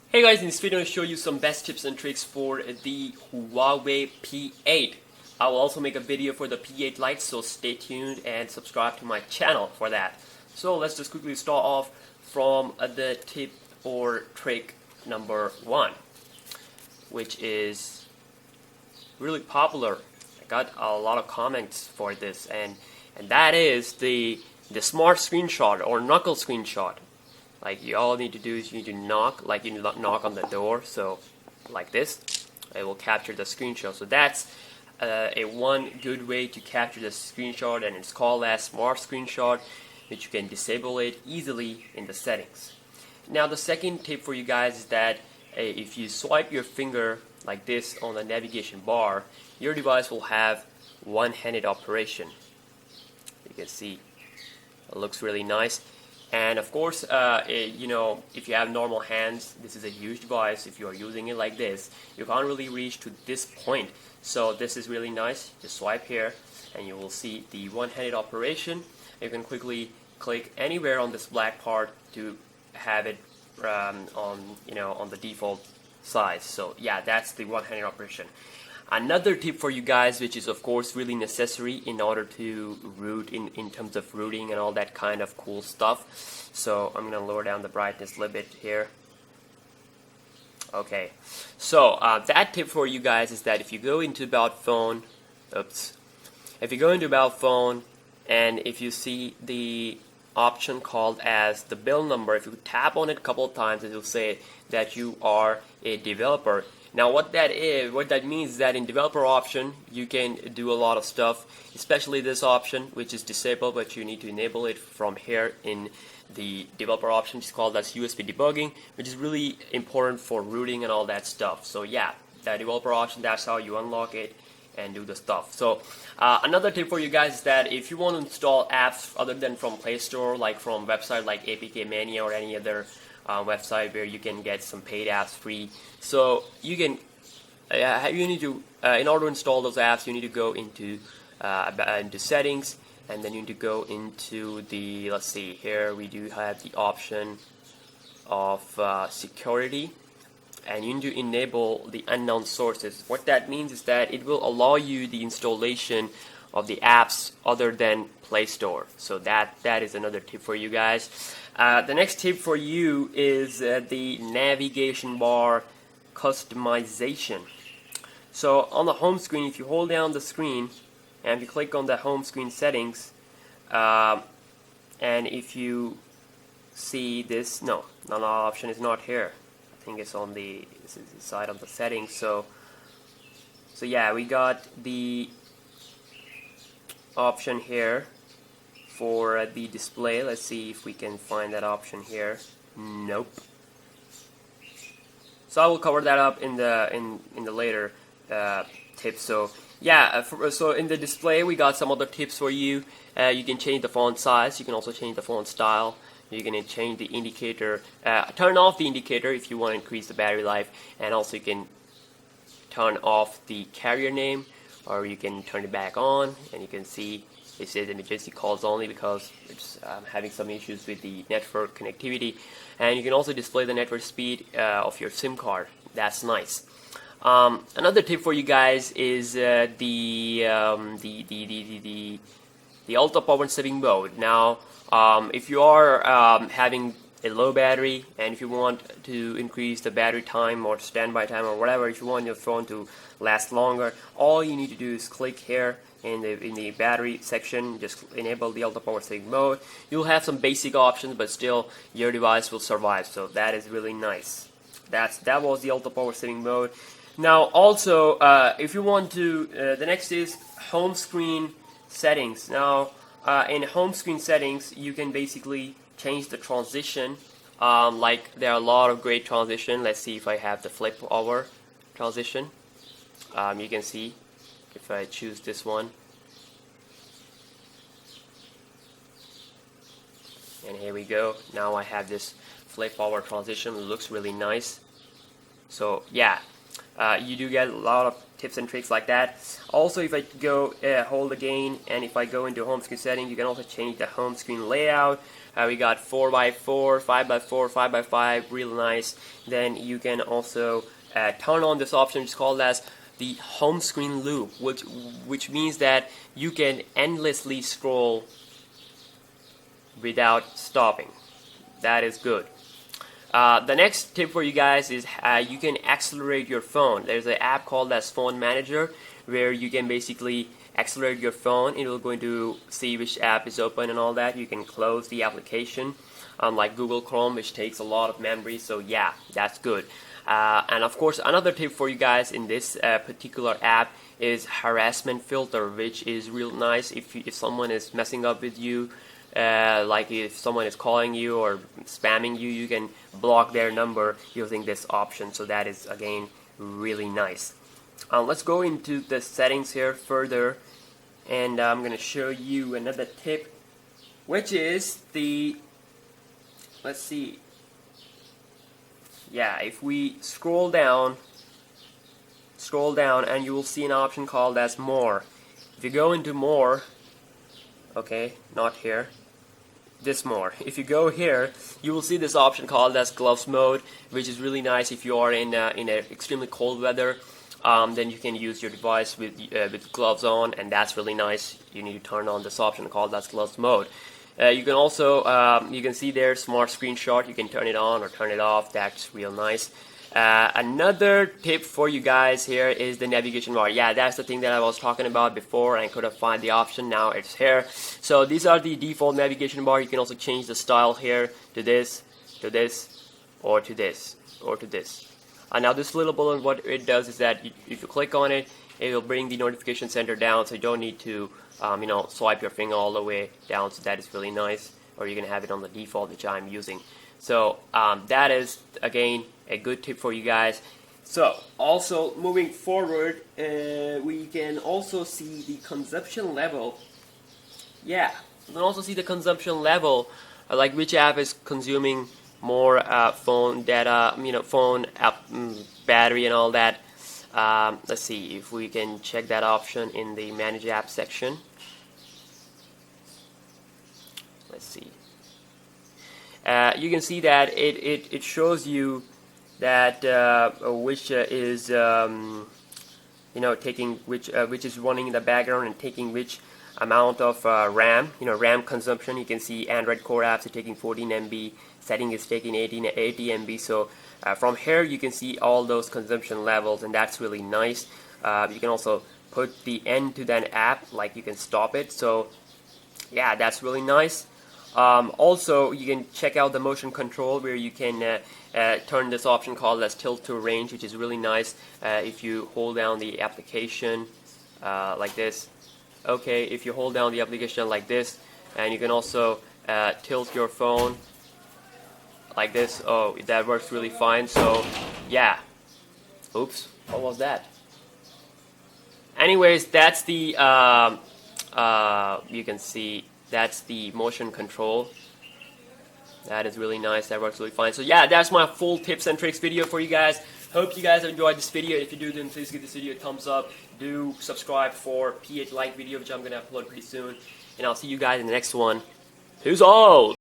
Hey guys, in this video I'm going to show you some best tips and tricks for the Huawei P8. I will also make a video for the P8 Lite, so stay tuned and subscribe to my channel for that. So let's just quickly start off from the tip or trick number 1, which is really popular. I got a lot of comments for this, and that is the smart screenshot or knuckle screenshot. Like, you all need to do is you need to knock, like you knock on the door, so like this, it will capture the screenshot. So that's one good way to capture the screenshot, and it's called as smart screenshot, which you can disable it easily in the settings. Now the second tip for you guys is that if you swipe your finger like this on the navigation bar, your device will have one-handed operation. You can see it looks really nice. And of course, if you have normal hands, this is a huge device. If you are using it like this, you can't really reach to this point. So this is really nice. Just swipe here, and you will see the one-handed operation. You can quickly click anywhere on this black part to have it on the default size. So yeah, that's the one-handed operation. Another tip for you guys, which is of course really necessary in order to root in terms of rooting and all that kind of cool stuff. So I'm gonna lower down the brightness a little bit here. Okay, so that tip for you guys is that if you go into About Phone, if you go into About Phone and if you see the option called as the build number, if you tap on it a couple of times, it will say that you are a developer. Now what that means is that in developer option you can do a lot of stuff, especially this option which is disabled, but you need to enable it from here in the developer option. It's called as USB debugging, which is really important for rooting and all that stuff. So yeah, the developer option, that's how you unlock it and do the stuff. So another tip for you guys is that if you want to install apps other than from Play Store, like from website like APK Mania or any other website where you can get some paid apps free, so you can you need to in order to install those apps, you need to go into settings, and then you need to go into the, let's see, here we do have the option of security, and you need to enable the unknown sources. What that means is that it will allow you the installation of the apps other than Play Store. So that is another tip for you guys. The next tip for you is the navigation bar customization. So on the home screen, if you hold down the screen and you click on the home screen settings, and if you see this, no option is not here. I think it's on the side of the settings. So yeah, we got the option here for the display. Let's see if we can find that option here. Nope. So I will cover that up in the later tips. So yeah, so in the display we got some other tips for you. You can change the font size. You can also change the font style. You can change the indicator, turn off the indicator if you want to increase the battery life, and also you can turn off the carrier name, or you can turn it back on, and you can see it says emergency calls only because it's having some issues with the network connectivity. And you can also display the network speed of your SIM card. That's nice. Another tip for you guys is the ultra power saving mode. Now if you are having a low battery, and if you want to increase the battery time or standby time or whatever, if you want your phone to last longer, all you need to do is click here in the battery section, just enable the ultra power saving mode. You'll have some basic options, but still your device will survive, so that is really nice. That was the ultra power saving mode. Now also if you want to, the next is home screen settings. Now in home screen settings you can basically change the transition. Like, there are a lot of great transition. Let's see if I have the flip over transition. You can see if I choose this one, and here we go. Now I have this flip over transition. It looks really nice. So yeah, you do get a lot of tips and tricks like that. Also, if I go hold again, and if I go into home screen setting, you can also change the home screen layout. We got 4x4, 5x4, 5x5, real nice. Then you can also turn on this option, which is called as the home screen loop, which means that you can endlessly scroll without stopping. That is good. The next tip for you guys is you can accelerate your phone. There's an app called as Phone Manager where you can basically accelerate your phone. It will going to see which app is open and all that. You can close the application, unlike Google Chrome, which takes a lot of memory. So yeah, that's good. And of course, another tip for you guys in this particular app is harassment filter, which is real nice if someone is messing up with you. Like if someone is calling you or spamming you, you can block their number using this option. So that is again really nice. Let's go into the settings here further, and I'm going to show you another tip, which is the, let's see, yeah, if we scroll down and you will see an option called as more. If you go into more, okay, not here, this more. If you go here, you will see this option called as gloves mode, which is really nice if you are in a extremely cold weather. Then you can use your device with gloves on, and that's really nice. You need to turn on this option called as gloves mode. You can also you can see there smart screenshot. You can turn it on or turn it off. That's real nice. Another tip for you guys here is the navigation bar. Yeah, that's the thing that I was talking about before, and I couldn't find the option. Now it's here. So these are the default navigation bar. You can also change the style here to this, or to this, or to this. Now this little bullet, what it does is that if you click on it, it will bring the notification center down, so you don't need to swipe your finger all the way down. So that is really nice. Or you can have it on the default, which I'm using. So that is again a good tip for you guys. So also moving forward, we can also see the consumption level. Yeah, we can also see the consumption level, like which app is consuming more phone data, phone app battery and all that. Let's see if we can check that option in the manage app section. Let's see. You can see that it shows you that which is taking which is running in the background and taking which amount of RAM, RAM consumption. You can see Android core apps are taking 14 MB, setting is taking 80 MB. So from here you can see all those consumption levels, and that's really nice. You can also put the end to that app, like you can stop it. So yeah, that's really nice. Also, you can check out the motion control, where you can turn this option called as tilt to range, which is really nice. If you hold down the application like this, okay, if you hold down the application like this, and you can also tilt your phone like this. Oh, that works really fine. So yeah, oops, what was that? Anyways, that's the you can see that's the motion control. That is really nice. That works really fine. So yeah, that's my full tips and tricks video for you guys. Hope you guys enjoyed this video. If you do, then please give this video a thumbs up. Do subscribe for P8 like video, which I'm gonna upload pretty soon. And I'll see you guys in the next one. Peace out!